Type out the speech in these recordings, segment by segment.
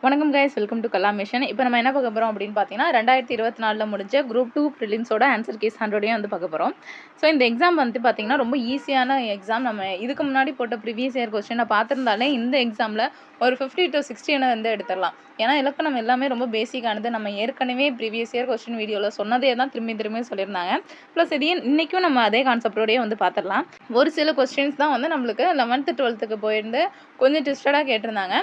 வணக்கம் guys, welcome to Kala mission. இப்போ நம்ம என்ன பார்க்க போகிறோம் அப்படின்னு பார்த்தீங்கன்னா 2024 முடிஞ்ச குரூப் 2 ப்ரிலிம்ஸோட ஆன்சர் கேஸ் 100 வந்து பார்க்க போகிறோம். ஸோ இந்த எக்ஸாம் வந்து பார்த்தீங்கன்னா ரொம்ப ஈஸியான எக்ஸாம். நம்ம இதுக்கு முன்னாடி போட்ட ப்ரீவியஸ் இயர் கொஸ்டினை பார்த்துருந்தாலே இந்த எக்ஸாமில் ஒரு 50 to 60 வந்து எடுத்துடலாம். ஏன்னா இலக்கணம் எல்லாமே ரொம்ப பேசிக்கானது. நம்ம ஏற்கனவே ப்ரீவியஸ் இயர் கொஸ்டின் வீடியோவில் சொன்னதே தான் திரும்பி சொல்லியிருந்தாங்க. ப்ளஸ் இதையும் இன்றைக்கும் நம்ம அதே கான்செப்டோடய வந்து பார்த்துடலாம். ஒரு சில கொஸ்டின்ஸ் தான் வந்து நம்மளுக்கு 11th 12th போயிருந்து கொஞ்சம் ட்விஸ்டடாக கேட்டிருந்தாங்க.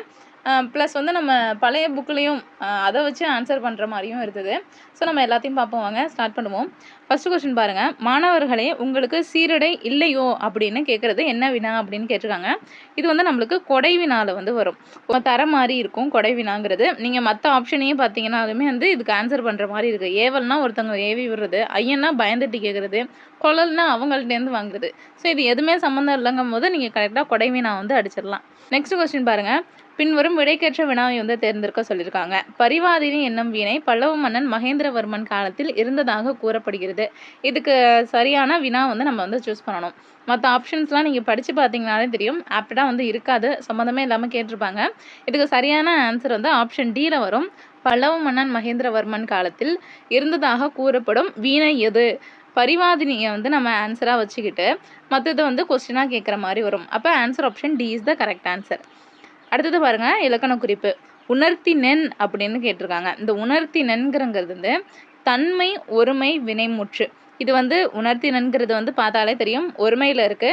ப்ளஸ் வந்து நம்ம பழைய புக்லேயும் அதை வச்சு ஆன்சர் பண்ணுற மாதிரியும் இருக்குது. ஸோ நம்ம எல்லாத்தையும் பார்ப்போம், வாங்க ஸ்டார்ட் பண்ணுவோம். ஃபஸ்ட்டு கொஸ்டின் பாருங்கள். மாணவர்களே, உங்களுக்கு சீருடை இல்லையோ அப்படின்னு கேட்குறது என்ன வினா அப்படின்னு கேட்டிருக்காங்க. இது வந்து நம்மளுக்கு கொடை வினாவில் வந்து வரும். தர மாதிரி இருக்கும் கொடை வினாங்கிறது. நீங்கள் மற்ற ஆப்ஷனையும் பார்த்தீங்கன்னாலுமே வந்து இதுக்கு ஆன்சர் பண்ணுற மாதிரி இருக்குது. ஏவல்னா ஒருத்தவங்க ஏவி விடுறது, ஐயன்னா பயந்துட்டு கேட்குறது, கொழல்னா அவங்கள்ட்டேருந்து வாங்குறது. ஸோ இது எதுவுமே சம்மந்தம் இல்லைங்கும் போது நீங்கள் கரெக்டாக கொடை வினா வந்து அடிச்சிடலாம். நெக்ஸ்ட் கொஸ்டின் பாருங்கள். பின்வரும் விடைக்கேற்ற வினாவை வந்து தேர்ந்தெடுக்க சொல்லியிருக்காங்க. பரிவாதினி என்னும் வீணை பல்லவ மன்னன் மகேந்திரவர்மன் காலத்தில் இருந்ததாக கூறப்படுகிறது. இதுக்கு சரியான வினா வந்து நம்ம வந்து சூஸ் பண்ணணும். மற்ற ஆப்ஷன்ஸ்லாம் நீங்கள் படித்து பார்த்தீங்கனாலே தெரியும், ஆப்டாக வந்து இருக்காது, சம்மந்தமே இல்லாமல் கேட்டிருப்பாங்க. இதுக்கு சரியான ஆன்சர் வந்து ஆப்ஷன் டியில் வரும். பல்லவ மன்னன் மகேந்திரவர்மன் காலத்தில் இருந்ததாக கூறப்படும் வீணை எது? பரிவாதினியை வந்து நம்ம ஆன்சராக வச்சுக்கிட்டு மற்றது வந்து கொஸ்டினாக கேட்குற மாதிரி வரும். அப்போ answer option D is the correct answer. அடுத்தது பாருங்க, இலக்கண குறிப்பு. உணர்த்தி நென் அப்படின்னு கேட்டிருக்காங்க. இந்த உணர்த்தி நென்கிறது வந்து தன்மை, ஒருமை, வினைமுற்று. இது வந்து உணர்த்தி நென்கிறது வந்து பார்த்தாலே தெரியும், ஒருமையில் இருக்கு,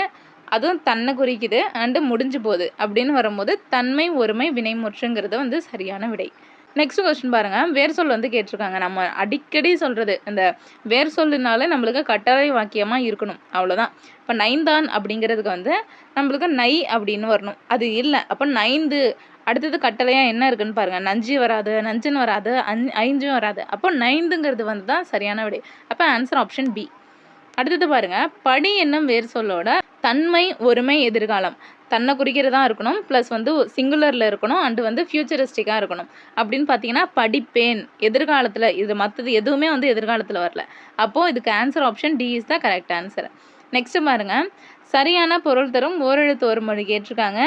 அதுவும் தன்னை குறிக்குது, அண்டு முடிஞ்சு போகுது அப்படின்னு வரும்போது தன்மை, ஒருமை, வினைமுற்றுங்கிறது வந்து சரியான விடை. நெக்ஸ்ட் கொஸ்டின் பாருங்க. வேர் சொல் வந்து கேட்டிருக்காங்க. நம்ம அடிக்கடி சொல்றது இந்த வேர் சொல்லுனால நம்மளுக்கு கட்டளை வாக்கியமாக இருக்கணும், அவ்வளோதான். இப்போ நைந்தான் அப்படிங்கிறதுக்கு வந்து நம்மளுக்கு நை அப்படின்னு வரணும், அது இல்லை. அப்போ நைந்து அடுத்தது கட்டளையாக என்ன இருக்குன்னு பாருங்க. நஞ்சு வராது, நஞ்சுன்னு வராது, ஐஞ்சும் வராது. அப்போ நைந்துங்கிறது வந்து தான் சரியான விடை. அப்போ ஆன்சர் ஆப்ஷன் பி. அடுத்தது பாருங்க. படி என்னும் வேர் சொல்லோட தன்மை, ஒருமை, எதிர்காலம் தன்னை குறிக்கிறதா இருக்கணும், ப்ளஸ் வந்து சிங்குலரில் இருக்கணும், அண்டு வந்து ஃபியூச்சரிஸ்டிக்காக இருக்கணும். அப்படின்னு பார்த்தீங்கன்னா படிப்பேன் எதிர்காலத்தில், இது மற்றது எதுவுமே வந்து எதிர்காலத்தில் வரல. அப்போது இதுக்கு answer option D is the correct answer. Next பாருங்க. சரியான பொருள் தரும் ஓரெழுத்து ஒரு மொழி கேட்டிருக்காங்க.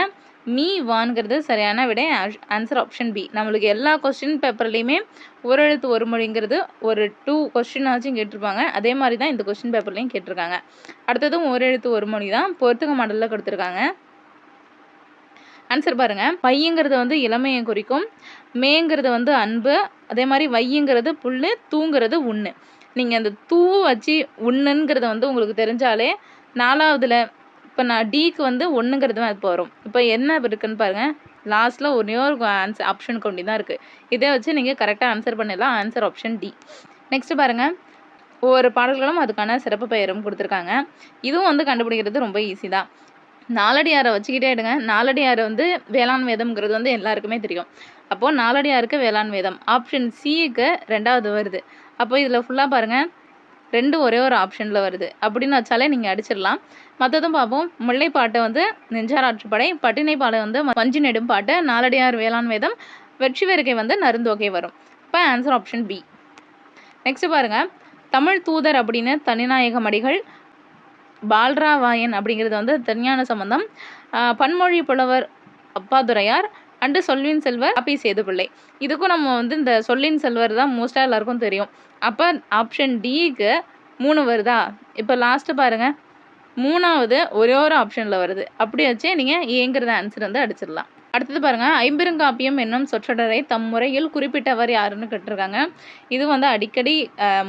மீ வான்கிறது சரியான விடை. Answer option B. நம்மளுக்கு எல்லா கொஸ்டின் பேப்பர்லேயுமே ஓரெழுத்து ஒரு மொழிங்கிறது ஒரு 2 கொஸ்டினாச்சும் கேட்டிருப்பாங்க. அதே மாதிரி தான் இந்த கொஸ்டின் பேப்பர்லேயும் கேட்டிருக்காங்க. அடுத்ததும் ஓரெழுத்து ஒரு மொழி தான், பொறுத்துக்க மாடலில் கொடுத்துருக்காங்க. ஆன்சர் பாருங்கள். பையங்கிறது வந்து இளமையை குறிக்கும், மேங்கிறது வந்து அன்பு, அதே மாதிரி வையுங்கிறது புல், தூங்கிறது உண்ணு. நீங்கள் அந்த தூ வச்சு உண்ணுங்கிறத வந்து உங்களுக்கு தெரிஞ்சாலே 4வதுல இப்போ நான் டிக்கு வந்து ஒன்றுங்கிறது தான் இப்போ வரும். இப்போ என்ன இருக்குன்னு பாருங்கள், லாஸ்ட்டில் ஒரே ஒரு ஆன்சர் ஆப்ஷன் கொண்டு தான் இருக்குது. இதை வச்சு நீங்கள் கரெக்டாக ஆன்சர் பண்ணிடலாம். Answer option D. நெக்ஸ்ட்டு பாருங்கள். ஒவ்வொரு பாடல்களும் அதுக்கான சிறப்பு பெயரும் கொடுத்துருக்காங்க. இதுவும் வந்து கண்டுபிடிக்கிறது ரொம்ப ஈஸி தான். நாலடியாரை வச்சுக்கிட்டே எடுங்க. நாலடியார் வந்து வேளாண் வேதம்ங்கிறது வந்து எல்லாருக்குமே தெரியும். அப்போது நாலடியாருக்கு வேளாண் வேதம் ஆப்ஷன் சிக்கு 2வது வருது. அப்போ இதில் ஃபுல்லாக பாருங்கள், 2 ஒரே ஒரு ஆப்ஷனில் வருது அப்படின்னு வச்சாலே நீங்கள் அடிச்சிடலாம். மற்றதும் பார்ப்போம். முல்லைப்பாட்டை வந்து நெஞ்சாராற்றுப்படை, பட்டினைப்பாலை வந்து வஞ்சி நெடும் பாட்டு, நாலடியார் வேளாண் வேதம், வெற்றி வேறுகை வந்து நருந்தொகை வரும். இப்போ ஆன்சர் ஆப்ஷன் பி. நெக்ஸ்ட் பாருங்கள். தமிழ் தூதர் அப்படின்னு தனிநாயகம் அடிகள், பால்ராவாயன் அப்படிங்கிறது வந்து திருஞான சம்பந்தம், பன்மொழி புலவர் அப்பாதுரையார், அண்டு சொல்லின் செல்வர் அப்பி சேதுப்பிள்ளை. இதுக்கும் நம்ம வந்து இந்த சொல்லின் செல்வர் தான் மோஸ்ட்டாக எல்லாருக்கும் தெரியும். அப்போ ஆப்ஷன் டிக்கு 3 வருதா? இப்போ லாஸ்ட்டு பாருங்கள், 3வது ஒரே ஒரு ஆப்ஷனில் வருது. அப்படி வச்சே நீங்கள் ஏங்கிறத ஆன்சர் வந்து அடிச்சிடலாம். அடுத்தது பாருங்கள். ஐம்பெருங்காப்பியம் என்னும் சொற்றொடரை தம் முறையில் குறிப்பிட்டவர் யாருன்னு கேட்டிருக்காங்க. இது வந்து அடிக்கடி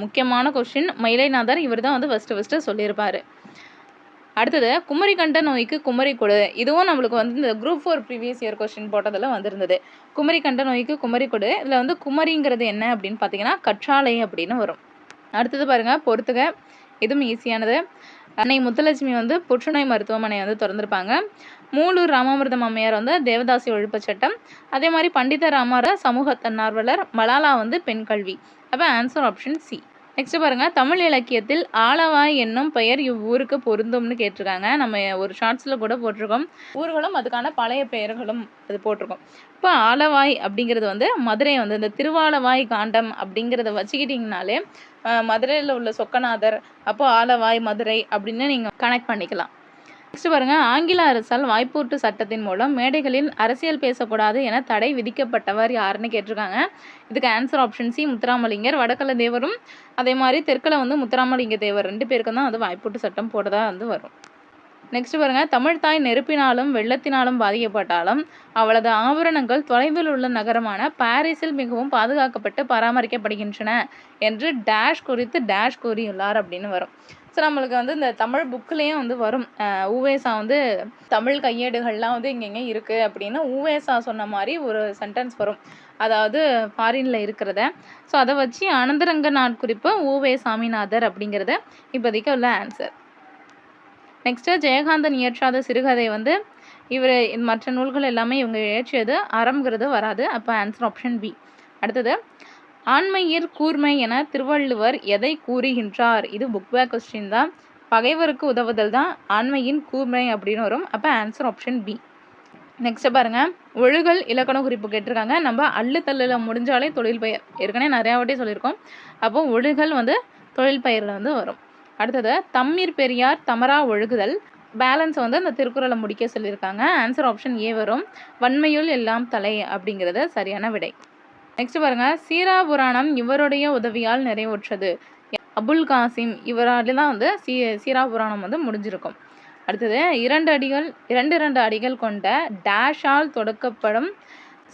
முக்கியமான கொஸ்டின். மயிலைநாதர் இவர் தான் வந்து ஃபஸ்ட்டு சொல்லியிருப்பார். அடுத்தது குமரி கண்ட நோய்க்கு குமரி கொடு. இதுவும் நம்மளுக்கு வந்து இந்த குரூப் 4 ப்ரீவியஸ் இயர் கொஸ்டின் போட்டதில் வந்திருந்தது. குமரி கண்ட நோய்க்கு குமரி கொடு. இதில் வந்து குமரிங்கிறது என்ன அப்படின்னு பார்த்தீங்கன்னா கற்றாழை அப்படின்னு வரும். அடுத்தது பாருங்கள். பொறுத்துக. இதுவும் ஈஸியானது. அன்னை முத்துலட்சுமி வந்து புற்றுநோய் மருத்துவமனை வந்து திறந்திருப்பாங்க. மூலூர் ராமாமிர்தம் அம்மையார் வந்து தேவதாசி ஒழிப்பு சட்டம், அதே மாதிரி பண்டித ராமர சமூக தன்னார்வலர், மலாலா வந்து பெண் கல்வி. அப்போ ஆன்சர் ஆப்ஷன் சி. நெக்ஸ்ட் பாருங்கள். தமிழ் இலக்கியத்தில் ஆலவாய் என்னும் பெயர் இவ்வூருக்கு பொருந்தும்னு கேட்டிருக்காங்க. நம்ம ஒரு ஷார்ட்ஸில் கூட போட்டிருக்கோம். ஊர்களும் அதுக்கான பழைய பெயர்களும் அது போட்டிருக்கோம். இப்போ ஆலவாய் அப்படிங்கிறது வந்து மதுரை வந்து இந்த திருவாலவாய் காண்டம் அப்படிங்கிறத வச்சுக்கிட்டிங்கனாலே மதுரையில் உள்ள சொக்கநாதர், அப்போ ஆலவாய் மதுரை அப்படின்னு நீங்கள் கனெக்ட் பண்ணிக்கலாம். நெக்ஸ்ட் பாருங்க, ஆங்கில அரசால் வாய்ப்பூட்டு சட்டத்தின் மூலம் மேடைகளில் அரசியல் பேசக்கூடாது என தடை விதிக்கப்பட்டவர் யாருன்னு கேட்டிருக்காங்க. இதுக்கு ஆன்சர் ஆப்ஷன் சி முத்துராமலிங்கர். வடக்கல தேவரும் அதே மாதிரி தெற்குல வந்து முத்துராமலிங்க தேவர் 2 பேருக்கும் தான் வந்து வாய்ப்பூட்டு சட்டம் போட்டதா வந்து வரும். நெக்ஸ்ட் பாருங்க, தமிழ்த்தாய் நெருப்பினாலும் வெள்ளத்தினாலும் பாதிக்கப்பட்டாலும் அவளது ஆபரணங்கள் தொலைவில் உள்ள நகரமான பாரிஸில் மிகவும் பாதுகாக்கப்பட்டு பராமரிக்கப்படுகின்றன என்று டேஷ் குறித்து டேஷ் கூறியுள்ளார் அப்படின்னு வரும். ஸோ நம்மளுக்கு வந்து இந்த தமிழ் புக்கிலையும் வந்து வரும். உவேசா வந்து தமிழ் கையேடுகள்லாம் வந்து இங்கெங்கே இருக்குது அப்படின்னு உவேசா சொன்ன மாதிரி ஒரு சென்டென்ஸ் வரும். அதாவது ஃபாரினில் இருக்கிறத. ஸோ அதை வச்சு அனந்தரங்க நாட்குறிப்பு உவே சாமிநாதர் அப்படிங்கிறத இப்போதைக்கு உள்ள ஆன்சர். நெக்ஸ்ட்டு ஜெயகாந்தன் இயற்றாத சிறுகதை வந்து இவர் மற்ற நூல்கள் எல்லாமே இவங்க இயற்றியது அறம்ங்கிறது வராது. அப்போ ஆன்சர் ஆப்ஷன் பி. அடுத்தது, ஆண்மையிற் கூர்மை என திருவள்ளுவர் எதை கூறுகின்றார்? இது புக் பேக் கொஸ்டின் தான். பகைவருக்கு உதவுதல் தான் ஆண்மையின் கூர்மை அப்படின்னு வரும். அப்போ ஆன்சர் ஆப்ஷன் பி. நெக்ஸ்ட் பாருங்க, ஒழுகல் இலக்கண குறிப்பு கேட்டிருக்காங்க. நம்ம அள்ளு தள்ளில் முடிஞ்சாலே தொழில் பெயர் ஏற்கனவே நிறையா வாட்டி சொல்லியிருக்கோம். அப்போ ஒழுகல் வந்து தொழில் பெயரில் வந்து வரும். அடுத்தது, தம்மீர் பெரியார் தமரா ஒழுகுதல். பேலன்ஸ் வந்து அந்த திருக்குறளை முடிக்க சொல்லியிருக்காங்க. ஆன்சர் ஆப்ஷன் ஏ வரும். வன்மையுள் எல்லாம் தலை அப்படிங்கிறது சரியான விடை. நெக்ஸ்ட் பாருங்க, சீராபுராணம் இவருடைய உதவியால் நிறைவுற்றது. அபுல் காசிம் இவரால் தான் வந்து சீராபுராணம் வந்து முடிஞ்சிருக்கும். அடுத்தது, 2 அடிகள் கொண்ட டேஷால் தொடுக்கப்படும்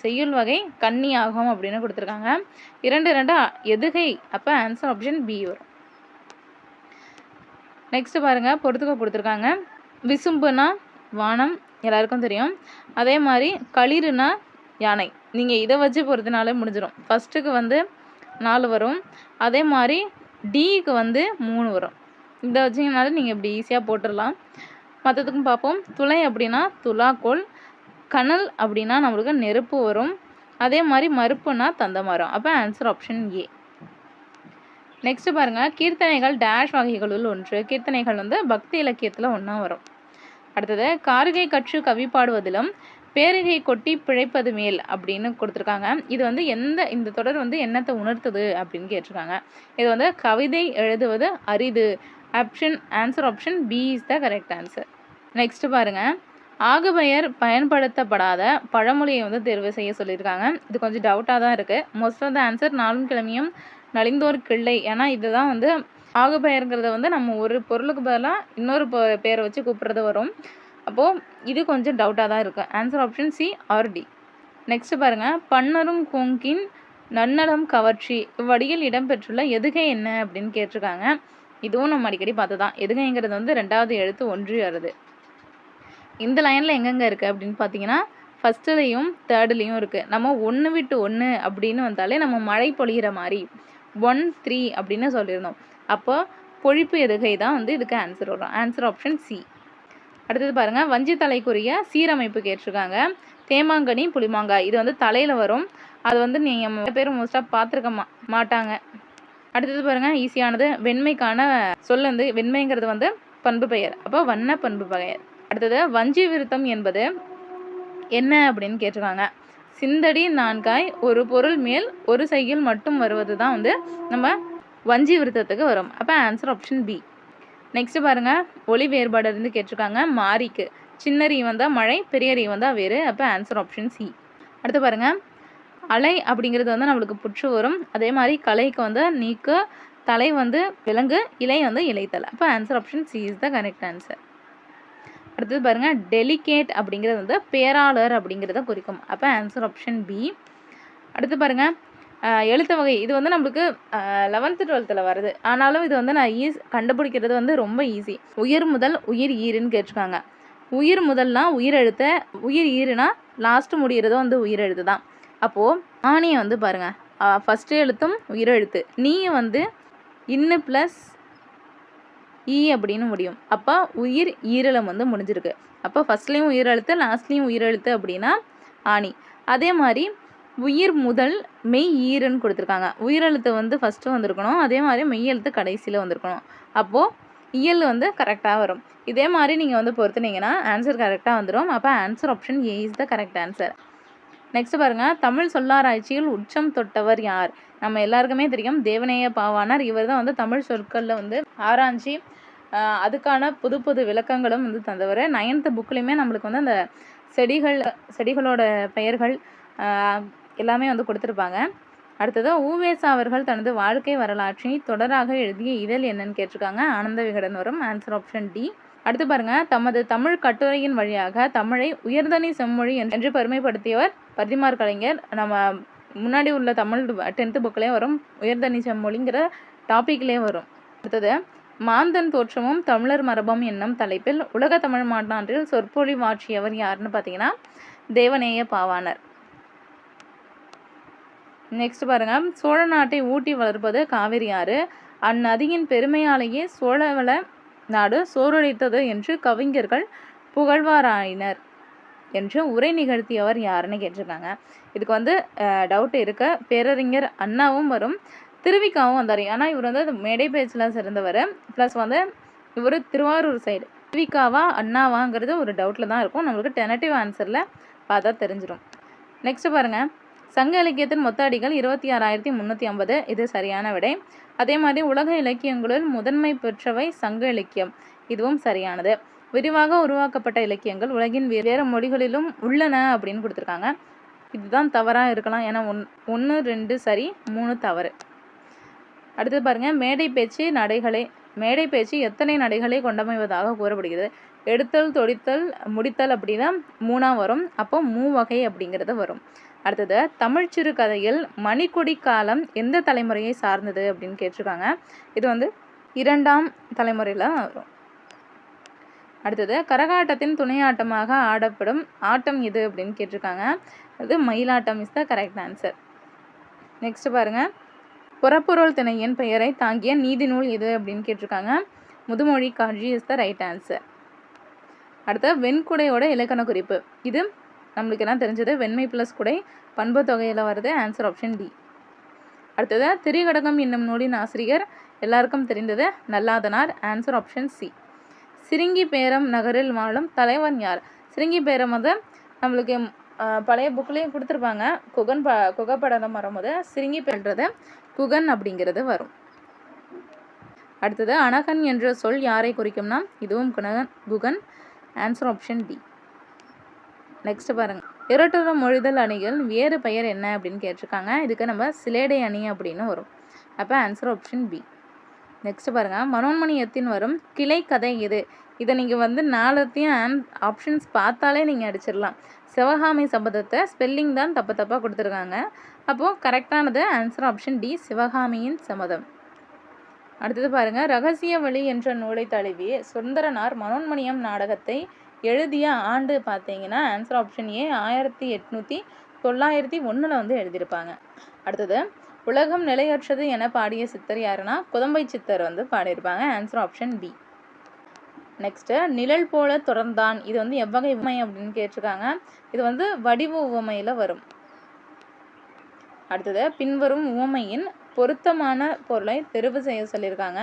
செய்யுள் வகை கன்னியாகும் அப்படின்னு கொடுத்துருக்காங்க. 2 எதுகை. அப்போ ஆன்சர் ஆப்ஷன் பி வரும். நெக்ஸ்ட் பாருங்க, பொறுத்துக்க கொடுத்துருக்காங்க. விசும்புனா வானம் எல்லாருக்கும் தெரியும். அதே மாதிரி களிறுனா யானை. நீங்கள் இதை வச்சு பொறுத்தினாலே முடிஞ்சிடும். ஃபஸ்ட்டுக்கு வந்து 4 வரும். அதே மாதிரி டிக்கு வந்து 3 வரும். இதை வச்சிங்கனாலும் நீங்கள் இப்படி ஈஸியாக போட்டுடலாம். மற்றதுக்கும் பார்ப்போம். துளை அப்படின்னா துலாக்கோல். கனல் அப்படின்னா நம்மளுக்கு நெருப்பு வரும். அதே மாதிரி மறுப்புனா தந்தமரம். அப்போ ஆன்சர் ஆப்ஷன் ஏ. நெக்ஸ்ட் பாருங்கள், கீர்த்தனைகள் டேஷ் வகைகளுள் ஒன்று. கீர்த்தனைகள் வந்து பக்தி இலக்கியத்தில் ஒன்றா வரும். அடுத்தது, கார்கை கற்று கவி பாடுவதிலும் பேரிகை கொட்டி பிழைப்பது மேல் அப்படின்னு கொடுத்துருக்காங்க. இது வந்து இந்த தொடர் வந்து என்னத்தை உணர்த்துது அப்படின்னு கேட்டிருக்காங்க. இது வந்து கவிதை எழுதுவது அரிது. Answer option B is the correct answer. Next பாருங்க, ஆகுபெயர் பயன்படுத்தப்படாத பழமொழியை வந்து தேர்வு செய்ய சொல்லியிருக்காங்க. இது கொஞ்சம் டவுட்டாக தான் இருக்குது. மோஸ்ட் ஆஃப் த ஆன்சர் நாளும் கிழமையும் நலிந்தோர் கிள்ளை. ஏன்னா இதுதான் வந்து ஆகுபெயர்ங்கிறத வந்து நம்ம ஒரு பொருளுக்கு பதிலாக இன்னொரு பேரை வச்சு கூப்பிட்றது வரும். அப்போது இது கொஞ்சம் டவுட்டாக தான் இருக்கும். Answer option C or D. Next பாருங்கள், பன்னரும் கொங்கின் நன்னலம் கவர்ச்சி இவ்வடியில் இடம்பெற்றுள்ள எதுகை என்ன அப்படின்னு கேட்டிருக்காங்க. இதுவும் நம்ம அடிக்கடி பார்த்து தான். எதுகைங்கிறது வந்து 2வது எழுத்து ஒன்று வருது. இந்த லைனில் எங்கெங்கே இருக்குது அப்படின்னு பார்த்தீங்கன்னா, ஃபஸ்ட்டுலேயும் 3லேயும் இருக்குது. நம்ம 1 விட்டு 1 அப்படின்னு வந்தாலே நம்ம மழை பொழிகிற மாதிரி 1 3 அப்படின்னு சொல்லியிருந்தோம். அப்போ பொழிப்பு எதுகை தான் வந்து இதுக்கு ஆன்சர் வரும். Answer option C. அடுத்தது பாருங்கள், வஞ்சி தலைக்குரிய சீரமைப்பு கேட்டிருக்காங்க. தேமாங்கனி புளிமாங்காய். இது வந்து தலையில் வரும். அது வந்து நீங்கள் பேர் மோஸ்ட்டாக பார்த்துருக்க மாட்டாங்க. அடுத்தது பாருங்கள், ஈஸியானது. வெண்மைக்கான சொல் வந்து வெண்மைங்கிறது வந்து பண்பு பெயர். அப்போ வண்ண பண்பு பெயர். அடுத்தது, வஞ்சி விருத்தம் என்பது என்ன அப்படின்னு கேட்டிருக்காங்க. சிந்தடி நான்காய் ஒரு பொருள் மேல் ஒரு செய்யுள் மட்டும் வருவது தான் வந்து நம்ம வஞ்சி விருத்தத்துக்கு வரும். அப்போ ஆன்சர் ஆப்ஷன் பி. நெக்ஸ்ட் பாருங்கள், ஒளி வேறுபாடு இருந்து கேட்டிருக்காங்க. மாரிக்கு சின்னரி வந்தால் மழை, பெரியரி வந்தால் வேறு. அப்போ ஆன்சர் ஆப்ஷன் சி. அடுத்து பாருங்கள், அலை அப்படிங்கிறது வந்து நம்மளுக்கு புற்று வரும். அதே மாதிரி கலைக்கு வந்து நீக்கு, தலை வந்து விலங்கு, இலை வந்து இலைத்தலை. அப்போ answer option C is the correct answer. அடுத்தது பாருங்கள், டெலிகேட் அப்படிங்கிறது வந்து பேராளர் அப்படிங்கிறத குறிக்கும். அப்போ ஆன்சர் ஆப்ஷன் பி. அடுத்து பாருங்கள், எழுத்து வகை. இது வந்து நம்மளுக்கு 11th 12th வருது. ஆனாலும் இது வந்து நான் கண்டுபிடிக்கிறது வந்து ரொம்ப ஈஸி. உயிர் முதல் உயிர் ஈருன்னு கேட்டிருக்காங்க. உயிர் முதல்னா உயிர் எழுத்து, உயிர் ஈருனா லாஸ்ட்டு முடிகிறதும் வந்து உயிர் எழுத்து தான். அப்போது ஆணியை வந்து பாருங்கள், ஃபஸ்ட்டு எழுத்தும் உயிர் எழுத்து, நீ வந்து இன்னு ப்ளஸ் ஈ அப்படின்னு முடியும். அப்போ உயிர் ஈரலம் வந்து முடிஞ்சிருக்கு. அப்போ ஃபஸ்ட்லேயும் உயிர் எழுத்து, லாஸ்ட்லேயும் உயிர் எழுத்து அப்படின்னா ஆணி. அதே மாதிரி உயிர் முதல் மெய் ஈருன்னு கொடுத்துருக்காங்க. உயிரெழுத்து வந்து ஃபஸ்ட்டு வந்திருக்கணும். அதே மாதிரி மெய் எழுத்து கடைசியில் வந்திருக்கணும். அப்போது இயல் வந்து கரெக்டாக வரும். இதே மாதிரி நீங்கள் வந்து பொறுத்துனீங்கன்னா ஆன்சர் கரெக்டாக வந்துடும். அப்போ answer option A is the correct answer. Next பாருங்கள், தமிழ் சொல்லாராய்ச்சியில் உச்சம் தொட்டவர் யார்? நம்ம எல்லாருக்குமே தெரியும், தேவநேய பாவாணர். இவர் தான் வந்து தமிழ் சொற்களில் வந்து ஆராய்ச்சி அதுக்கான புது புது விளக்கங்களும் வந்து தந்தவர். 9th புக்லேயுமே நம்மளுக்கு வந்து அந்த செடிகளோட பெயர்கள் எல்லாமே வந்து கொடுத்துருப்பாங்க. அடுத்தது உவேசா அவர்கள் தனது வாழ்க்கை வரலாற்றை தொடராக எழுதிய இதழ் என்னன்னு கேட்டிருக்காங்க. ஆனந்த விகடன் வரும். Answer option D. அடுத்து பாருங்க, தமது தமிழ் கட்டுரையின் வழியாக தமிழை உயர்தனி செம்மொழி என்று பெருமைப்படுத்தியவர் பரிதிமாற் கலைஞர். நம்ம முன்னாடி உள்ள தமிழ் 10th புக்லேயே வரும், உயர்தனி செம்மொழிங்கிற டாப்பிக்லேயே வரும். அடுத்தது, மாந்தன் தோற்றமும் தமிழர் மரபும் என்னும் தலைப்பில் உலக தமிழ் மாநாட்டில் சொற்பொழிவாற்றியவர் யாருன்னு பார்த்தீங்கன்னா தேவநேய பாவாணர். நெக்ஸ்ட் பாருங்க, சோழ நாட்டை ஊட்டி வளர்ப்பது காவிரி ஆறு, அந்நதியின் பெருமையாலேயே சோழவள நாடு சோறுடைத்தது என்று கவிஞர்கள் புகழ்வாராயினர் என்று உரை நிகழ்த்தியவர் யாருன்னு கேட்டிருக்காங்க. இதுக்கு வந்து டவுட் இருக்க, பேரறிஞர் அண்ணாவும் வரும், திருவிக்காவும் வந்தார். ஆனால் இவர் வந்து மேடை பேச்சில் சிறந்தவர். ப்ளஸ் வந்து இவர் திருவாரூர் சைடு. திருவிக்காவா அண்ணாவாங்கிறது ஒரு டவுட்டில் தான் இருக்கும். நம்மளுக்கு டெனட்டிவ் ஆன்சரில் பார்த்தா தெரிஞ்சிடும். நெக்ஸ்ட் பாருங்கள், சங்க இலக்கியத்தின் மொத்த அடிகள் 26,350. இது சரியான விடை. அதே மாதிரி உலக இலக்கியங்களுள் முதன்மை பெற்றவை சங்க இலக்கியம். இதுவும் சரியானது. விரிவாக உருவாக்கப்பட்ட இலக்கியங்கள் உலகின் வேறு மொழிகளிலும் உள்ளன அப்படின்னு கொடுத்துருக்காங்க. இதுதான் தவறாக இருக்கலாம். ஏன்னா 1, 2 சரி, 3 தவறு. அடுத்து பாருங்கள், மேடை பேச்சு எத்தனை நடைகளை கொண்டமைவதாக கூறப்படுகிறது? எடுத்தல், தொடித்தல், முடித்தல் அப்படின்னா 3ஆக வரும். அப்போ மூவகை அப்படிங்கிறது வரும். அடுத்தது, தமிழ் சிறுகதையில் மணிக்கொடி காலம் எந்த தலைமுறையை சார்ந்தது அப்படின்னு கேட்டிருக்காங்க. இது வந்து 2ஆம் தலைமுறையில் வரும். அடுத்தது, கரகாட்டத்தின் துணையாட்டமாக ஆடப்படும் ஆட்டம் எது அப்படின்னு கேட்டிருக்காங்க. அது மயிலாட்டம் is the correct answer. Next பாருங்கள், புறப்பொருள் திணையின் பெயரை தாங்கிய நீதி நூல் எது அப்படின்னு கேட்டிருக்காங்க. முதுமொழி காஞ்சி இஸ் த ரைட் ஆன்சர். அடுத்து, வெண்குடையோட இலக்கண குறிப்பு. இது நம்மளுக்கு என்ன தெரிஞ்சது, வெண்மை ப்ளஸ் குடை பண்பு தொகையில் வருது. Answer option D. அடுத்தது, திரிகடகம் என்னும் நூலின் ஆசிரியர் எல்லாருக்கும் தெரிந்தது நல்லாதனார். Answer option C. சிரிங்கி பேரம் நகரில் வாழும் தலைவன் யார்? சிரிங்கி பேரம் வந்து நம்மளுக்கு பழைய புக்லேயும் கொடுத்துருப்பாங்க. குகப்படலம் வரும்போது சிரிங்கி பேர்றது குகன் அப்படிங்கிறது வரும். அடுத்தது, அனகன் என்ற சொல் யாரை குறிக்கும்னா இதுவும் Guhan. Answer option D. Next பாருங்கள், இரட்டுற மொழிதல் அணிகள் வேறு பெயர் என்ன அப்படின்னு கேட்டிருக்காங்க. இதுக்கு நம்ம சிலேடை அணி அப்படின்னு வரும். அப்போ ஆன்சர் ஆப்ஷன் பி. நெக்ஸ்ட் பாருங்கள், மனோன்மணியத்தின் வரும் கிளை கதை எது? இதை நீங்கள் வந்து 4த்தையும் ஆப்ஷன்ஸ் பார்த்தாலே நீங்கள் அடிச்சிடலாம். சிவகாமி சபதத்தை ஸ்பெல்லிங் தான் தப்பாக கொடுத்துருக்காங்க. அப்போது கரெக்டானது ஆன்சர் ஆப்ஷன் டி, சிவகாமியின் சம்மதம். அடுத்தது பாருங்கள், ரகசிய வழி என்ற நூலை தழுவி சுந்தரனார் மனோன்மணியம் நாடகத்தை எழுதிய ஆண்டு பார்த்தீங்கன்னா ஆன்சர் ஆப்ஷன் ஏ, 1891 வந்து எழுதியிருப்பாங்க. அடுத்தது, உலகம் நிலையற்றது என பாடிய சித்தர் யாருன்னா குதம்பை சித்தர் வந்து பாடியிருப்பாங்க. Answer option B. நெக்ஸ்ட்டு, நிழல் போல தொடர்ந்தான். இது வந்து எவ்வகை உவமை அப்படின்னு கேட்டிருக்காங்க. இது வந்து வடிவ உவமையில் வரும். அடுத்தது, பின்வரும் உவமையின் பொருத்தமான பொருளை தெரிவு செய்ய சொல்லியிருக்காங்க.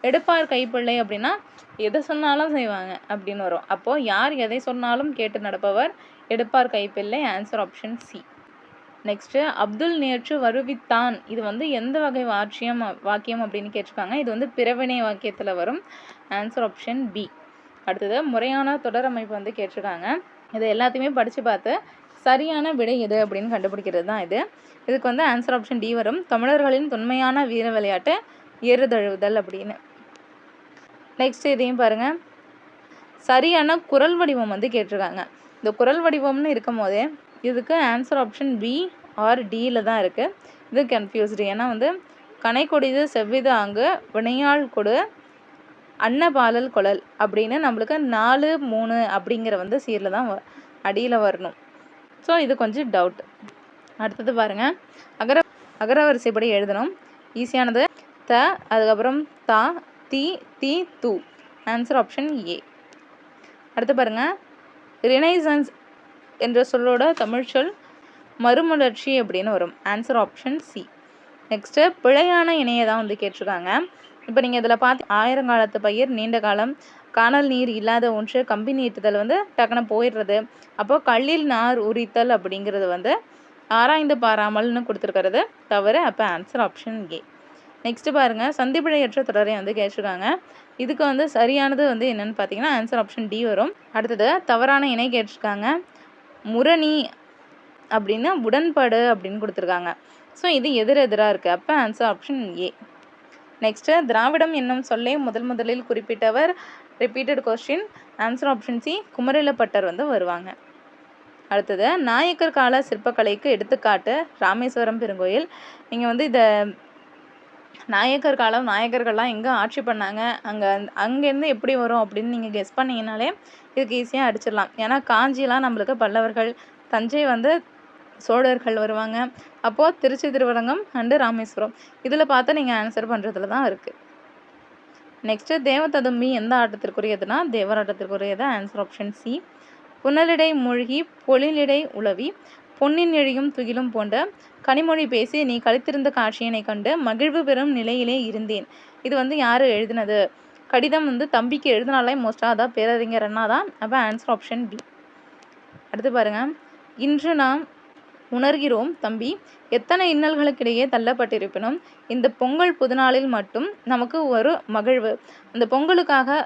எடுப்பார் கைப்பிள்ளை அப்படின்னா எதை சொன்னாலும் செய்வாங்க அப்படின்னு வரும். அப்போது யார் எதை சொன்னாலும் கேட்டு நடப்பவர் எடுப்பார் கைப்பிள்ளை. Answer option C. Next, Abdul நேற்று வருவித்தான். இது வந்து எந்த வகை வாக்கியம் அப்படின்னு கேட்டிருக்காங்க. இது வந்து பிறவினை வாக்கியத்தில் வரும். Answer option B. அடுத்தது, முறையான தொடர் அமைப்பு வந்து கேட்டிருக்காங்க. இதை எல்லாத்தையுமே படித்து பார்த்து சரியான விடை எது அப்படின்னு கண்டுபிடிக்கிறது தான் இது. இதுக்கு வந்து ஆன்சர் ஆப்ஷன் டி வரும். தமிழர்களின் தொன்மையான வீர விளையாட்டு ஏறுதழுவுதல் அப்படின்னு. நெக்ஸ்ட் இதையும் பாருங்கள், சரியான குரல் வடிவம் வந்து கேட்டிருக்காங்க. இந்த குரல் வடிவம்னு இருக்கும் போதே இதுக்கு ஆன்சர் ஆப்ஷன் பி ஆர் டியில் தான் இருக்குது. இது கன்ஃபியூஸ்டு. ஏன்னா வந்து கனை கொடிது செவ்விது ஆங்கு வினையாள் கொடு அன்னபாலல் கொழல் அப்படின்னு நம்மளுக்கு 4, 3 அப்படிங்கிற வந்து சீரில் தான் அடியில் வரணும். ஸோ இது கொஞ்சம் டவுட். அடுத்தது பாருங்கள், அகரவரிசைப்படி எழுதணும். ஈஸியானது த, அதுக்கப்புறம் தா, தி, தி, து. ஆன்சர் ஆப்ஷன் ஏ. அடுத்து பாருங்கள், ரினைசன்ஸ் என்ற சொல்லோட தமிழ் சொல் மறுமலர்ச்சி அப்படின்னு வரும். Answer option C. நெக்ஸ்ட்டு, பிழையான இணையை தான் வந்து கேட்டிருக்காங்க. இப்போ நீங்கள் இதில் பார்த்து ஆயிரங்காலத்து பயிர் நீண்ட காலம் காணல் நீர் இல்லாத ஒன்று கம்பி நீட்டுதல் வந்து டக்குன்னு போயிடுறது. அப்போது கல்லில் நார் உரித்தல் அப்படிங்கிறது வந்து ஆராய்ந்து பாராமல்னு கொடுத்துருக்கிறது தவிர. அப்போ ஆன்சர் ஆப்ஷன் ஏ. நெக்ஸ்ட் பாருங்க, சந்திப்பிழையற்ற தொடரை வந்து கேட்டிருக்காங்க. இதுக்கு வந்து சரியானது வந்து என்னன்னு பார்த்தீங்கன்னா ஆன்சர் ஆப்ஷன் டி வரும். அடுத்தது தவறான இணை கேட்டிருக்காங்க. முரணி அப்படின்னா உடன்பாடு அப்படின்னு கொடுத்துருக்காங்க. ஸோ இது எதிராக இருக்குது. அப்போ ஆன்சர் ஆப்ஷன் ஏ. நெக்ஸ்ட்டு திராவிடம் என்னும் சொல்லை முதலில் குறிப்பிட்டவர். Repeated question. Answer option C Kumarilabhattar வந்து வருவாங்க. அடுத்தது நாயக்கர் கால சிற்பக்கலைக்கு எடுத்துக்காட்டு ராமேஸ்வரம் பெருங்கோயில். நீங்கள் வந்து இதை நாயக்கர் காலம் நாயக்கர்கள்லாம் எங்கே ஆட்சி பண்ணாங்க, அங்கேருந்து எப்படி வரும் அப்படின்னு நீங்கள் கெஸ் பண்ணிங்கனாலே இதுக்கு ஈஸியாக அடிச்சிடலாம். ஏன்னா காஞ்சிலாம் நம்மளுக்கு பல்லவர்கள், தஞ்சை வந்து சோழர்கள் வருவாங்க. அப்போது திருச்சி, திருவரங்கம் அண்டு ராமேஸ்வரம் இதில் பார்த்தா நீங்கள் ஆன்சர் பண்ணுறதுல தான் இருக்குது. நெக்ஸ்ட்டு தேவததும்பி எந்த ஆட்டத்திற்குரியதுன்னா தேவராட்டத்திற்குரியது. Answer option C. புனலிடை மூழ்கி பொழிலிடை உலவி பொன்னின் எழியும் துகிலும் போன்ற கனிமொழி பேசி நீ கழித்திருந்த காட்சியினை கண்டு மகிழ்வு பெறும் நிலையிலே இருந்தேன். இது வந்து யார் எழுதினது? கடிதம் வந்து தம்பிக்கு எழுதினாலே மோஸ்ட்டாக அதான் பேரறிஞர் அண்ணா தான். அப்போ ஆன்சர் ஆப்ஷன் பி. அடுத்து பாருங்கள், இன்று நாம் உணர்கிறோம் தம்பி எத்தனை இன்னல்களுக்கிடையே தள்ளப்பட்டிருப்பினும் இந்த பொங்கல் புதுநாளில் மட்டும் நமக்கு ஒரு மகிழ்வு. அந்த பொங்கலுக்காக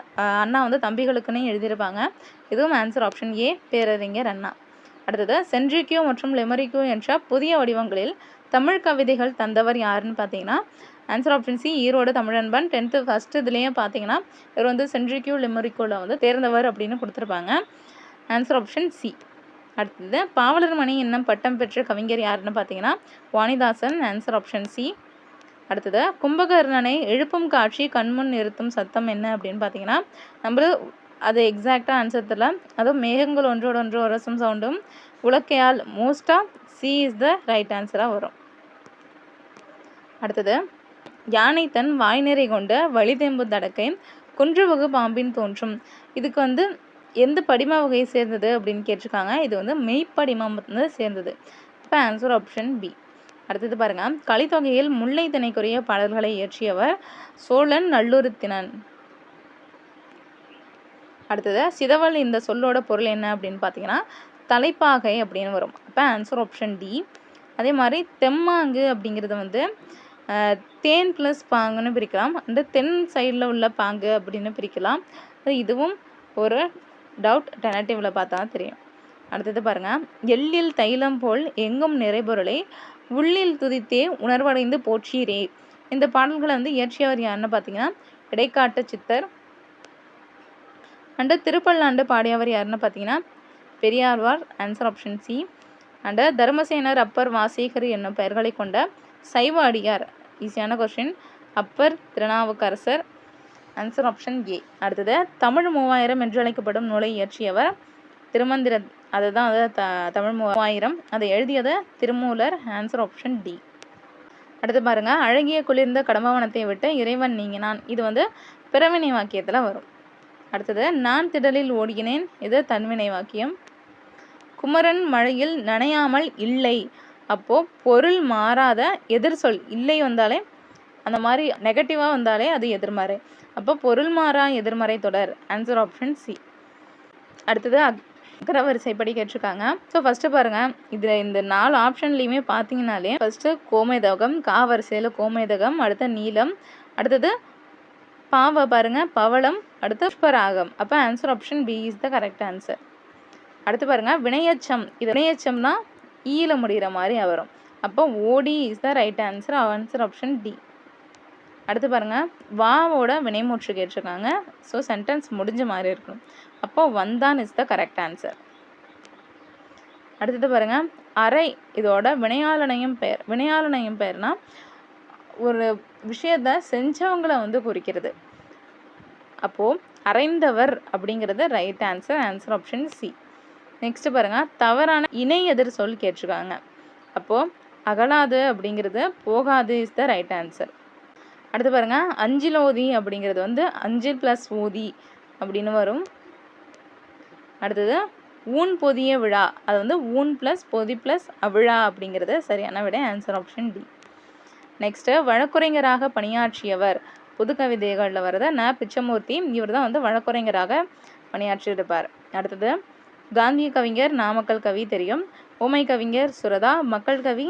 அண்ணா வந்து தம்பிகளுக்குன்னு எழுதியிருப்பாங்க. இதுவும் ஆன்சர் ஆப்ஷன் ஏ பேரறிஞர் அண்ணா. அடுத்தது சென்ட்ரிக்யூ மற்றும் லெமரிக்யூ என்ற புதிய வடிவங்களில் தமிழ் கவிதைகள் தந்தவர் யாருன்னு பார்த்தீங்கன்னா answer option C Erode Tamilanban. 10th first இதுலேயே பார்த்தீங்கன்னா இவர் வந்து சென்ட்ரிக்யூ லெமரிக்யூவில் வந்து தேர்ந்தவர் அப்படின்னு கொடுத்துருப்பாங்க. Answer option C. அடுத்தது பாவலர் மணி என்னும் பட்டம் பெற்ற கவிஞர் யாருன்னு பார்த்தீங்கன்னா வாணிதாசன். Answer option C. அடுத்தது கும்பகர்ணனை எழுப்பும் காட்சி கண்முன் நிறுத்தும் சத்தம் என்ன அப்படின்னு பார்த்தீங்கன்னா நம்ம அது எக்ஸாக்டாக ஆன்சர் தெரியல. அதுவும் மேகங்கள் ஒன்றோடு ஒன்று உரசும் சவுண்டும் உலக்கையால் மோஸ்ட்டாக சி இஸ் த ரைட் ஆன்சராக வரும். அடுத்தது யானை தன் வாய் நிறை கொண்ட வழிதேம்பு தடக்கை குன்றுவகு பாம்பின் தோன்றும். இதுக்கு வந்து எந்த படிம வகையை சேர்ந்தது அப்படின்னு கேட்டிருக்காங்க. இது வந்து மெய்ப்படிமம் வந்து சேர்ந்தது. இப்போ ஆன்சர் ஆப்ஷன் பி. அடுத்தது பாருங்க, கலித்தொகையில் முல்லை திணைக்குரிய பாடல்களை இயற்றியவர் சோழன் நல்லுருத்தினன். அடுத்தது சிதவல் இந்த சொல்லோட பொருள் என்ன அப்படின்னு பார்த்தீங்கன்னா தலைப்பாகை அப்படின்னு வரும். அப்போ ஆன்சர் ஆப்ஷன் டி. அதே மாதிரி தெம்மாங்கு அப்படிங்கிறது வந்து தேன் ப்ளஸ் பாங்குன்னு பிரிக்கலாம். அந்த தென் சைடில் உள்ள பாங்கு அப்படின்னு பிரிக்கலாம். இதுவும் ஒரு டவுட் டெனட்டிவில் பார்த்தா தெரியும். அடுத்தது பாருங்கள், எள்ளில் தைலம் போல் எங்கும் நிறைபொருளை உள்ளில் துதித்தே உணர்வடைந்து போற்றீரே. இந்த பாடல்களை வந்து இயற்றியவர் யாருன்னு பார்த்தீங்கன்னா இடைக்காட்டு சித்தர். அண்டு திருப்பல்லாண்டு பாடியவர் யாருன்னு பார்த்தீங்கன்னா Periyalvar. Answer option C. And Dharmasenar, Appar, Vasigar என்னும் பெயர்களை கொண்ட சைவ அடியார். ஈஸியான question. Appar, Thirunavukkarasar. Answer option A. அடுத்தது தமிழ் 3000 என்று அழைக்கப்படும் நூலை இயற்றியவர் திருமந்திர. அதுதான் தமிழ் 3000. அதை எழுதியது திருமூலர். Answer option D. அடுத்து பாருங்க, அழகிய குளிர்ந்த கடம்பவனத்தை விட்டு இறைவன் நீங்கினான். இது வந்து பிறவினை வாக்கியத்தில் வரும். அடுத்தது நான் திடலில் ஓடுகினேன். இது தன்வினை வாக்கியம். குமரன் மழையில் நனையாமல் இல்லை. அப்போது பொருள் மாறாத எதிர் சொல் இல்லை வந்தாலே அந்த மாதிரி நெகட்டிவாக வந்தாலே அது எதிர்மறை. அப்போ பொருள் மாறா எதிர்மறை தொடர். Answer option C. அடுத்தது அகரவரிசைப்படி கேட்டிருக்காங்க. ஸோ ஃபஸ்ட்டு பாருங்கள், இதில் இந்த 4 ஆப்ஷன்லேயுமே பார்த்தீங்கன்னாலே ஃபஸ்ட்டு கோமேதகம், கா வரிசையில் கோமேதகம், அடுத்த நீலம், அடுத்தது பாவ பாருங்க பவளம், அடுத்து புஷ்பராகம். அப்போ answer option B is the correct answer. அடுத்து பாருங்க வினையச்சம். இது வினையச்சம்னா ஈல முடிகிற மாதிரி வரும். அப்போ O D is the right answer. Answer option D. அடுத்து பாருங்க வாவோட வினைமூற்று கேட்டிருக்காங்க. ஸோ சென்டென்ஸ் முடிஞ்ச மாதிரி இருக்கணும். அப்போ வந்தான் இஸ் த கரெக்ட் ஆன்சர். அடுத்தது பாருங்க அரை. இதோட வினையாளனையும் பெயர். வினையாளனையும் பெயர்னா ஒரு விஷயத்தை செஞ்சவங்களை வந்து குறிக்கிறது. அப்போது அரைந்தவர் அப்படிங்கிறது right answer. Answer option C. Next பாருங்கள், தவறான இணை எதிர் சொல் கேட்டிருக்காங்க. அப்போது அகலாது அப்படிங்கிறது போகாது இஸ் த ரைட் ஆன்சர். அடுத்து பாருங்கள், அஞ்சிலோதி அப்படிங்கிறது வந்து அஞ்சில் ப்ளஸ் ஓதி அப்படின்னு வரும். அடுத்தது ஊன் பொதிய விழா. அது வந்து ஊன் ப்ளஸ் பொதி ப்ளஸ் அவிழா அப்படிங்கிறது சரியான விடை. Answer option D. நெக்ஸ்ட்டு வழக்குரைஞராக பணியாற்றியவர். புது கவிதைகளில் வரத ந பிச்சமூர்த்தி. இவர் தான் வந்து வழக்குரைஞராக பணியாற்றியிருப்பார். அடுத்தது காந்திய கவிஞர், நாமக்கல் கவி தெரியும். ஓமை கவிஞர் சுரதா, மக்கள் கவி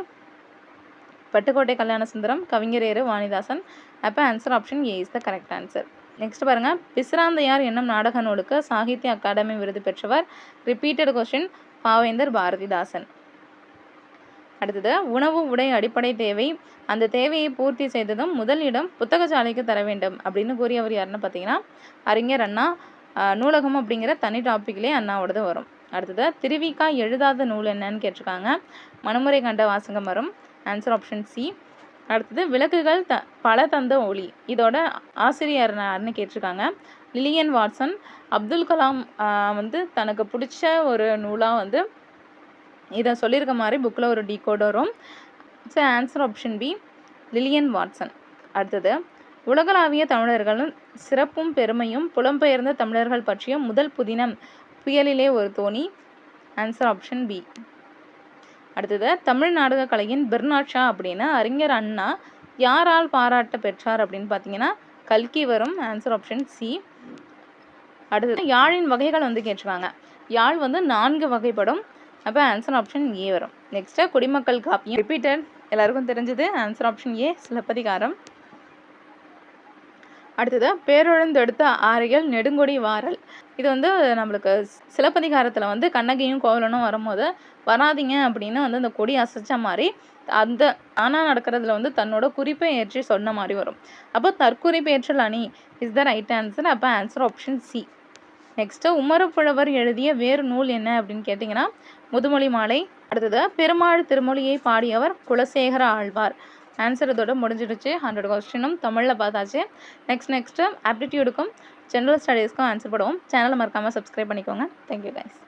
பட்டுக்கோட்டை கல்யாணசுந்தரம், கவிஞரேறு வாணிதாசன். அப்போ answer option A is the correct answer. Next பாருங்கள், பிசிராந்தையார் என்னும் நாடக நூலுக்கு சாகித்ய அகாடமி விருது பெற்றவர். ரிப்பீட்டட் கொஸ்டின், பாவேந்தர் பாரதிதாசன். அடுத்தது, உணவு உடை அடிப்படை தேவை, அந்த தேவையை பூர்த்தி செய்ததும் முதல் இடம் புத்தகசாலைக்கு தர வேண்டும் அப்படின்னு கூறியவர் யாருன்னு பார்த்தீங்கன்னா அறிஞர் அண்ணா. நூலகம் அப்படிங்கிற தனி டாப்பிக்லேயே அண்ணாவோடது வரும். அடுத்தது, திருவிக்கா எழுதாத நூல் என்னன்னு கேட்டிருக்காங்க. மனுமுறை கண்ட வாசகம் வரும். Answer option C. அடுத்தது, விளக்குகள் பல தந்த ஒளி, இதோட ஆசிரியர் யாருன்னு கேட்டிருக்காங்க. Lillian Watson. அப்துல் கலாம் தனக்கு பிடிச்ச ஒரு நூலாக இதை சொல்லியிருக்க மாதிரி புக்கில் ஒரு டீகோட் வரும். So answer option B, Lilian Watson. அடுத்தது, உலகளாவிய தமிழர்களும் சிறப்பும் பெருமையும் புலம்பெயர்ந்த தமிழர்கள் பற்றிய முதல் புதினம் புயலிலே ஒரு தோணி. Answer option B. அடுத்தது, தமிழ் நாடக கலையின் பெர்னாட் ஷா அப்படின்னு அறிஞர் அண்ணா யாரால் பாராட்ட பெற்றார் அப்படின்னு பார்த்தீங்கன்னா கல்கி வரும். Answer option C. அடுத்தது, யாழின் வகைகள் கேட்டிருக்காங்க. யாழ் 4 வகைப்படும். அப்போ ஆன்சர் ஆப்ஷன் ஏ வரும். நெக்ஸ்ட்டு, குடிமக்கள் காப்பியம் ரிப்பீட்டட், எல்லாருக்கும் தெரிஞ்சது. Answer option A, Silappatikaram. அடுத்தது, பேரொழுந்தெடுத்த ஆரியல் நெடுங்கொடி வாரல், இது நம்மளுக்கு சிலப்பதிகாரத்தில் கண்ணகியும் கோவலனும் வரும்போது வராதிங்க அப்படின்னு அந்த கொடி அசைச்ச மாதிரி அந்த ஆனால் நடக்கிறதுல தன்னோட குறிப்பை ஏற்றி சொன்ன மாதிரி வரும். அப்போ தற்குறிப்பேற்றல் அணி இஸ் த ரைட் ஆன்சர். அப்போ answer option C. Next, Umaru Pulavar எழுதிய வேறு நூல் என்ன அப்படின்னு கேட்டிங்கன்னா முதுமொழி மாலை. அடுத்தது, பெருமாள் திருமொழியை பாடியவர் குலசேகர ஆழ்வார். ஆன்சர் இதோட முடிஞ்சிடுச்சு. 100 கொஸ்டினும் தமிழில் பார்த்தாச்சு. நெக்ஸ்ட்டு ஆப்டிடியூடுக்கும் ஜென்ரல் ஸ்டடீஸ்க்கும் ஆன்சர் பண்ணுவோம். சேனலை மறக்காமல் சப்ஸ்கிரைப் பண்ணிக்கோங்க. Thank you guys.